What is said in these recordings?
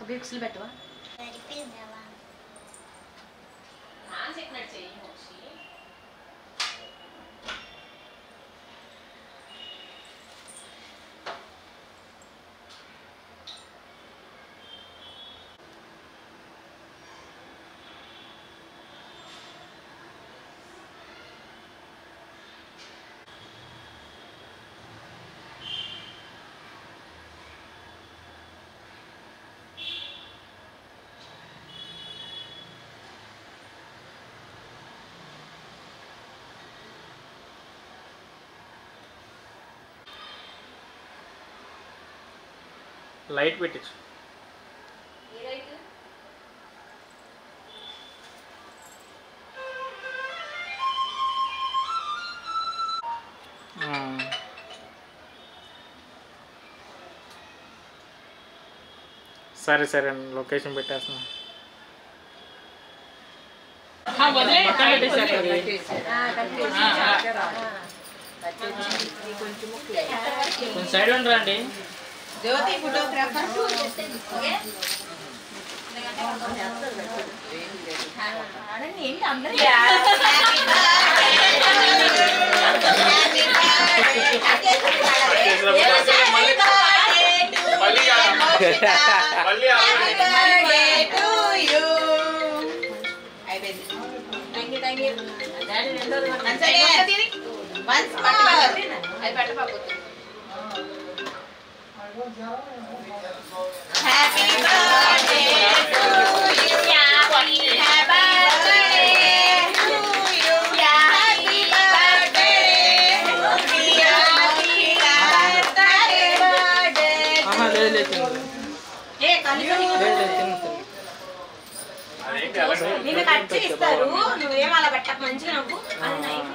బిక్స్లు పెట్టవా లైట్ పెట్టచ్చు సరే సరే అండి లొకేషన్ పెట్టేస్తున్నా కొంచెం సైడ్ ఉండరండి జ్యోతి photographer Happy birthday to you. Happy birthday to you. Happy birthday. Happy birthday. ఏ కనిసం నిన్ను కట్ చేస్తారు నువ్వేం అలా పెట్టక మంచిగా నవ్వు అది నైఫ్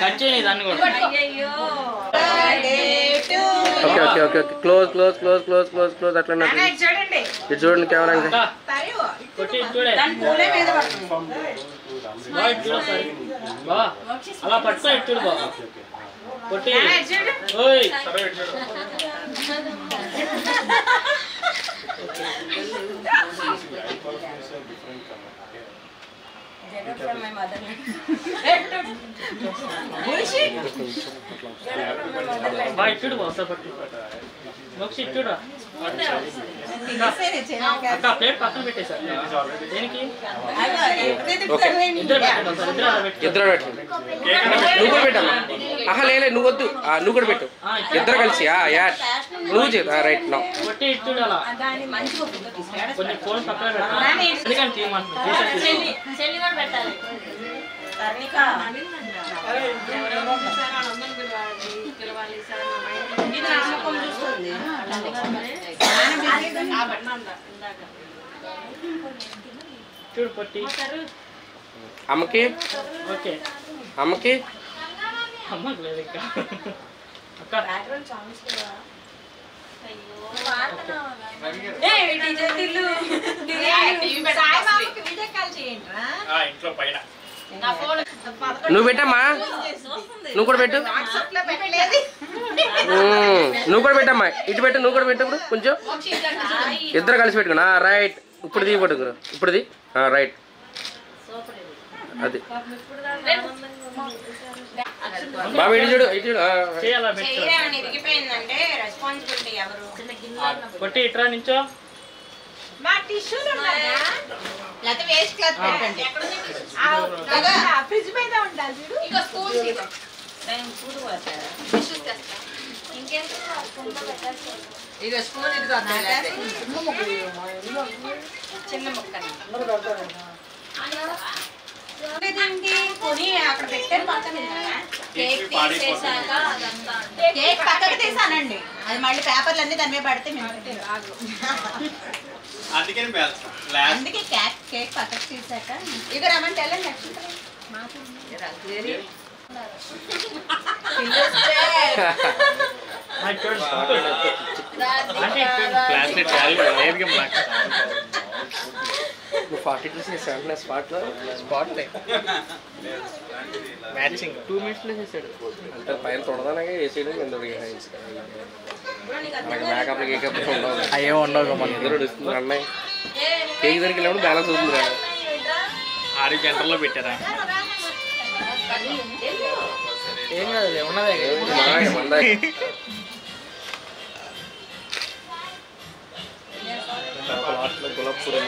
కట్ చేయి దాన్ని కూడా okay okay okay okay close close close close close close అట్లా చూడండి ఇటు చూడండి కెమెరా ఇంకా కొట్టి చూడే బా అలా పట్టుకో ఇటు చూడు బా కొట్టి ఓయ్ from my mother. బా ఇటు చూడు బా ఒకసారి పట్టు మోక్షి ఇటు చూడు అక్క ప్లేట్ పక్కన పెట్టేశారు దేనికి ఇద్దరు పెట్టండి నువ్వు కూడా పెట్టమ్మా ఆహా లే నువ్వు వద్దు నువ్వు కూడా పెట్టు ఇద్దరు కలిసి నువ్వు చేద్దా రైట్ నా కొట్టి ఇటు చూడు అలా కొన్ని ఫోన్ పక్కన పెట్టాలి ఎందుకంటే తీయమంటున్నా పెట్టాలి చూడు పొట్టి అమ్మకి ఓకే అమ్మకి అమ్మకి లేదు ఇంకా అక్క ఇంట్లో పైన నువ్వు పెట్టమ్మా నువ్వు కూడా పెట్టు నువ్వు కూడా పెట్టమ్మా ఇటు పెట్టు నువ్వు కూడా పెట్టు ఇప్పుడు కొంచెం ఇద్దరు కలిసి పెట్టుకున్నా రైట్ ఇప్పుడు దిగి పట్టుకురా ఇప్పుడు ది రైట్ అది బాబు ఇటు చూడు ఇటు చూడు కొట్టి ఇట్రా నించో లేకపోతే వేస్ట్ క్లాత్ పెట్టండి ఫ్రిడ్జ్ మీద ఉండాలి చూడు ఇక స్పూన్ ఇక స్పూన్ ఇదిగో చిన్న ముక్క కొని అక్కడ పెట్టారు పక్కన కేక్ తీసేసాక కేక్ పక్కకు తీసానండి అది మళ్ళీ పేపర్లు అన్ని దాని మీద పడితే అందుకే కేక్ పక్కకు తీసాక ఇక రమ్మంటే వెళ్ళండి నక్షత్రం 42 చేసాడు స్పాట్లో స్పాట్ మ్యాచింగ్ 2 minutes చేసాడు అంటే పైన తొడదానగా వేసేయడం ఎందుకు మనకి మేకప్ కేకప్ ఉండవు అయ్యే ఉండవు మన ఎదురు వస్తుంది అన్నయ్య కేక్ దగ్గరికి వెళ్ళినప్పుడు బ్యాలెన్స్ అవుతుంది కదా 6 గంటల్లో పెట్టారా ఏం కాదు ఉన్నదే గులాబ్ పూలు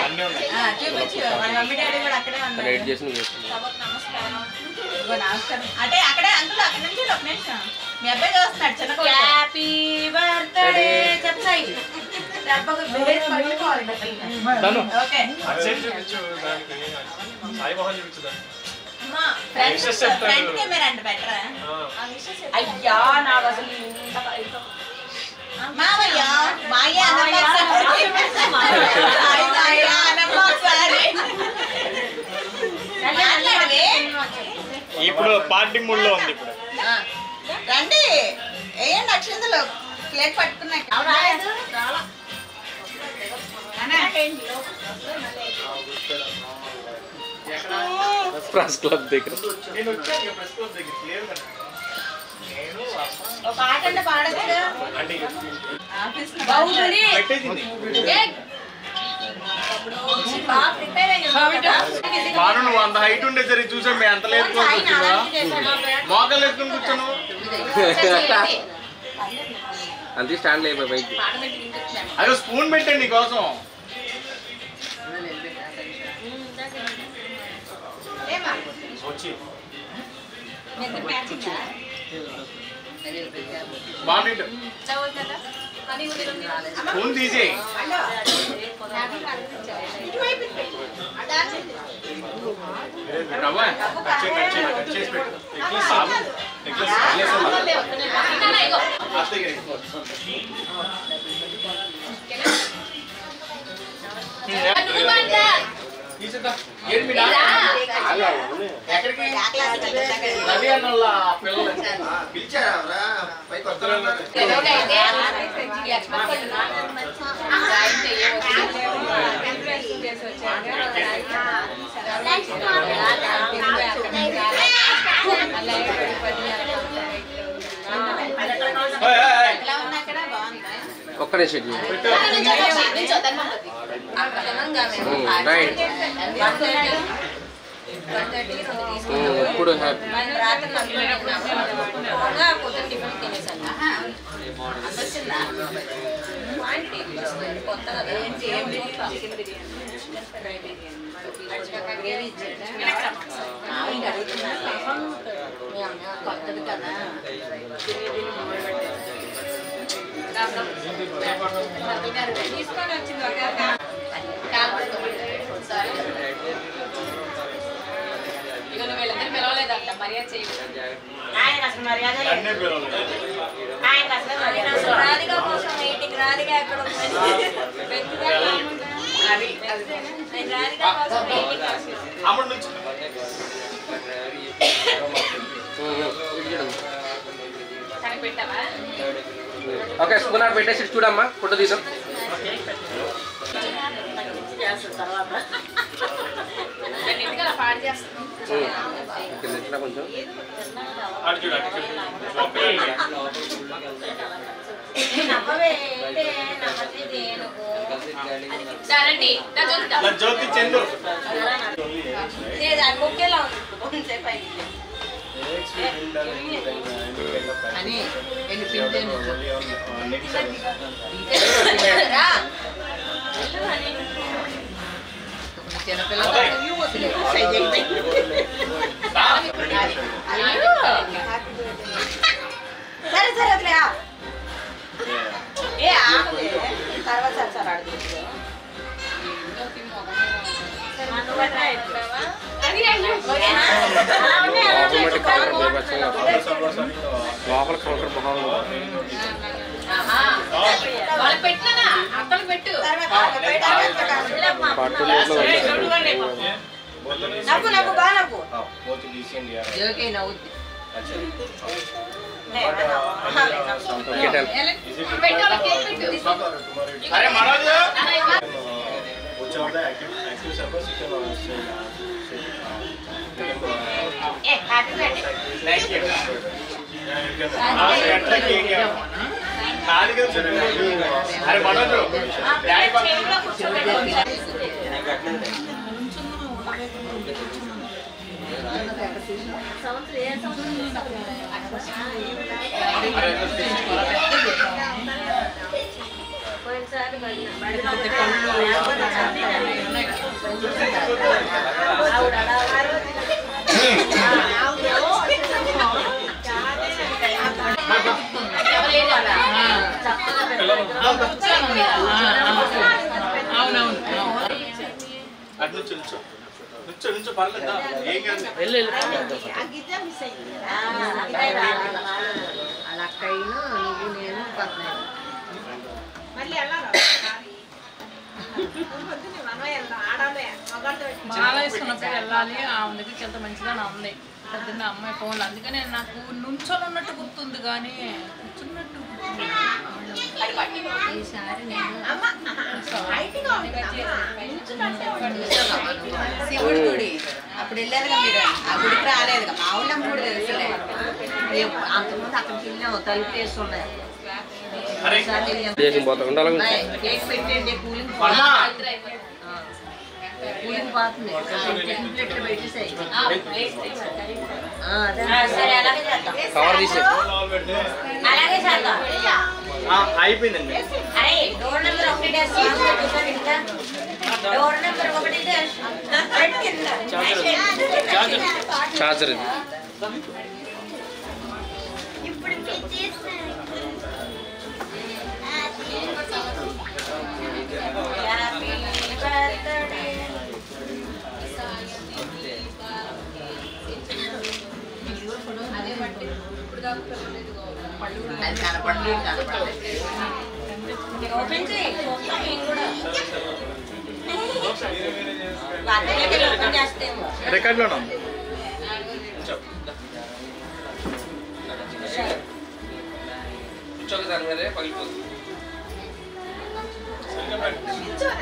అన్నీ ఉన్నాయి చూపించు మన మమ్మీ డాడీ కూడా అక్కడే ఉన్నారు రైట్ చేసి నువ్వు నమస్కారం అంటే అక్కడే అంకుల్ అక్కడ నుంచి ఒక నిమిషం మీ అబ్బాయి చూస్తున్నాడు చిన్న హ్యాపీ బర్త్డే చెప్తాయి ఓకే ఫ్రంట్ కెమెరా అంటే బెటరా అయ్యా నాకు అసలు మావయ్య మాయ ఇప్పుడు పార్టీ మూడ్ లో ఉంది ఇప్పుడు రండి వేయండి అక్షంతలు ప్లేట్ పట్టుకున్నాక ప్రెస్ క్లబ్ దగ్గర పాట అంటే పాడచ్చు బాను నువ్వు అంత హైట్ ఉండే సరే చూసా మీ అంత లేదు మోకాలు ఎత్తుకుని కూర్చోను అంతే స్టాండ్ లేదు బైక్ అదే స్పూన్ పెట్టండి నీకోసం వచ్చి బాగుంది స్పూన్ తీసేయి రవి అన్న పిల్లలు పిలిచారా పైకి ఒక్క నిమిషం రైట్ ఇప్పుడు హ్యాపీ కొత్తది కదా తీసుకొని వచ్చింది ఇక నువ్వు వీళ్ళందరూ పిలవలేదంట మర్యాద చేయాలి ఆయన అసలు మర్యాద ఆయన అసలు రాధిక కోసం మీటింగ్ రాధిక ఎక్కడ రాధిక కోసం మీటింగ్ పెట్టావా ఓకే స్పూన్ ఆడ పెట్టేసి చూడమ్మా ఫోటో తీసాం కొంచెం జ్యోతి చందు ముఖ్యంలో అని సరే సరే వదిలే ఏ తర్వాత సార్ సార్ అడుగుతుంది లోపల కౌంటర్ బాగుంది నవ్వు నవ్వు బాగా నవ్వు అరే మనోజ్ అరే మనోజు అటు నుంచి నుంచో పర్లేదా ఏం కాదు మాల వేసుకున్నప్పుడు వెళ్ళాలి ఆమె దగ్గరికి వెళ్తే మంచిగా నా ఉంది పొద్దున్న అమ్మాయి ఫోన్లు అందుకనే నాకు నుంచొని ఉన్నట్టు గుర్తుంది కానీ కూర్చున్నట్టు శివుడి గుడి అప్పుడు వెళ్ళారుగా మీరు ఆ గుడికి రాలేదుగా మా ఊళ్ళో మూడు తెలుసులే అంతకుముందు అక్కడికి వెళ్ళాము తలుపు వేస్తున్నాయి కేక్ పెట్టండి కూలింగ్ కూలింగ్ పోతుంది ప్లేట్లు పెట్టేసాయి అలాగే చేద్దాం అయిపోయిందండి door number 1 door number 1 charger ఇప్పుడు రికార్డ్ లోనా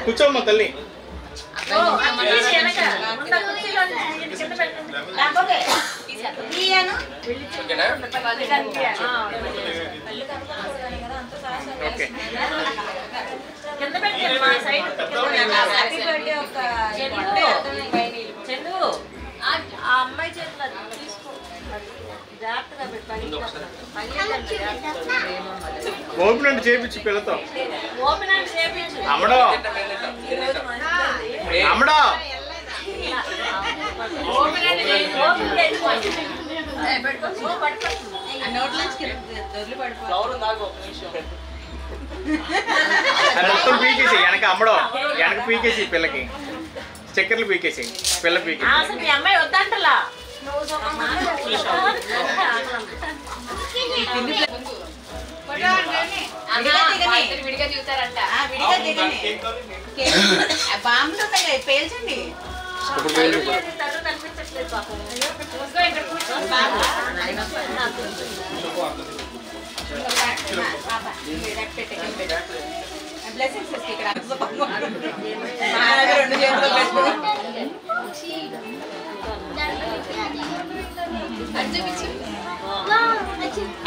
కూర్చోమ్మా తల్లి చందు ఆ అమ్మాయి చేతులు తీసుకో జాగ్రత్తగా ఓపెన్ అంటే చేపించు పిల్లతో ఓపెన్ అంటే చేపించు అమ్మడో అమ్మడో మొత్తం పీకేసి వెనక అమ్మడో వెనక పీకేసి పిల్లకి చక్కెరలు పీకేసి పిల్ల పీకేసి మీ అమ్మాయి వద్దంటలా విడిగా చూసారంట బాంబులు పేల్చండి బ్లెస్సింగ్స్ ఇక్కడ రెండు చేతులు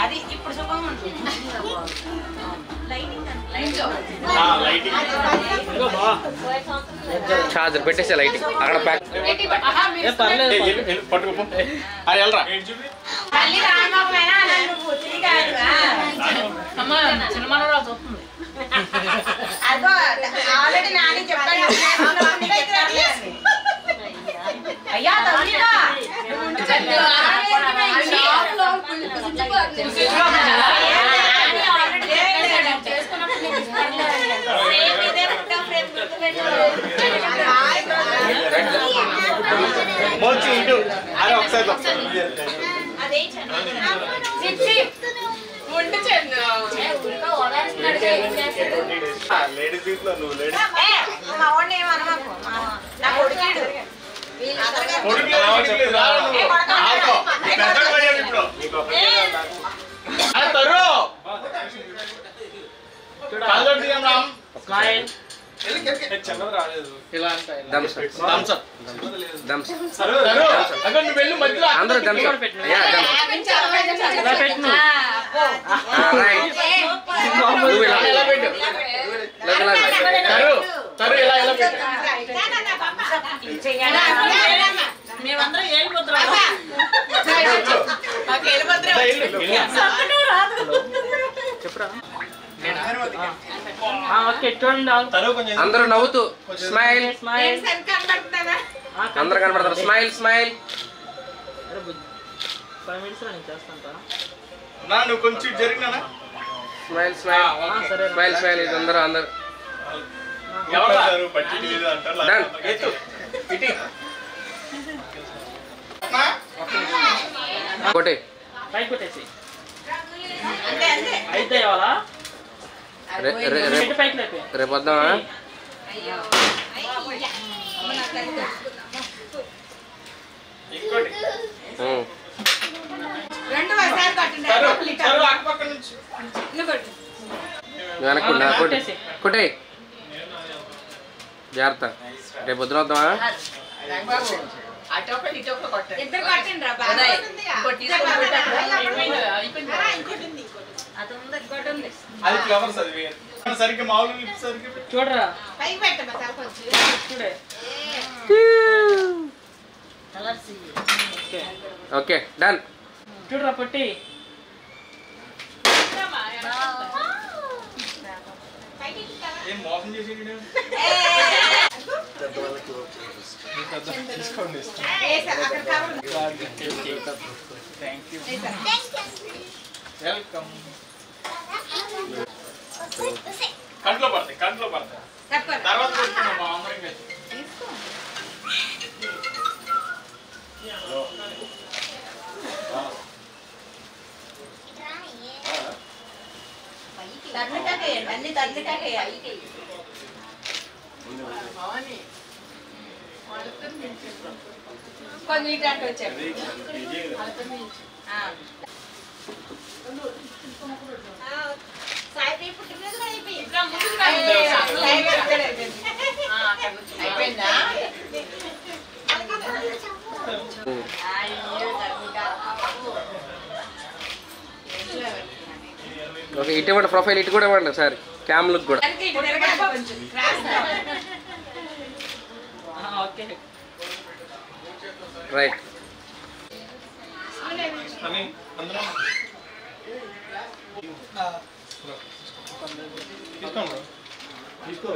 అది ఇప్పుడు శుభం చార్జర్ పెట్టేసే లైటింగ్ అక్కడ ప్యాక్ పట్టుకోపో అది వెళ్ళరా చిన్నమనరాలు చూస్తుంది అదో ఆల్రెడీ నాని చెప్పాను అయ్యా మోచి ఇటు అరే ఒకసారి లేడీస్ ఇంట్లో నువ్వు లేడీస్ చిన్నది రాలేదు ఇలా అంటే థమ్స్ థమ్స్ అప్ థమ్స్ అక్కడ నువ్వు వెళ్ళు మధ్యలో అందరూ థమ్స్ యా థమ్స్ రైట్ నువ్వు ఇలా పెట్టు తరు ఇలా పెట్టు మేమందరం ఏలిపోతున్నాం చెప్పురా అందరూ నవ్వుతూ స్మైల్ అందరూ కనపడతారు స్మైల్ స్మైల్ నువ్వు కొంచెం జరిగినా స్మైల్ స్మైల్ స్మైల్ స్మైల్ ఇది అందరూ అందరూ డన్ కొట్టే రేపు వద్దామా వెనక్కున్నా కొట్టే జాగ్రత్త రేపు వద్దున వద్దామా అది ఫ్లవర్స్ అది సరిగ్గా మామూలు సరిగ్గా చూడరా ఓకే డన్ చూడరా పట్టి ఏం మోసం చేసేది తీసుకోండి వెల్కమ్ కంట్లో పడతాయి తర్వాత కొట్టుకున్నాం మా అమ్మకి అన్ని తగ్గుతాయి కొన్ని ఇట్లాంటి వచ్చాయి అయిపోయిందా ఓకే ఇటు ఇవ్వండి ప్రొఫైల్ ఇటు కూడా ఇవ్వండి సార్ క్యామ్ లుక్ కూడా రైట్ తీసుకోండి తీసుకో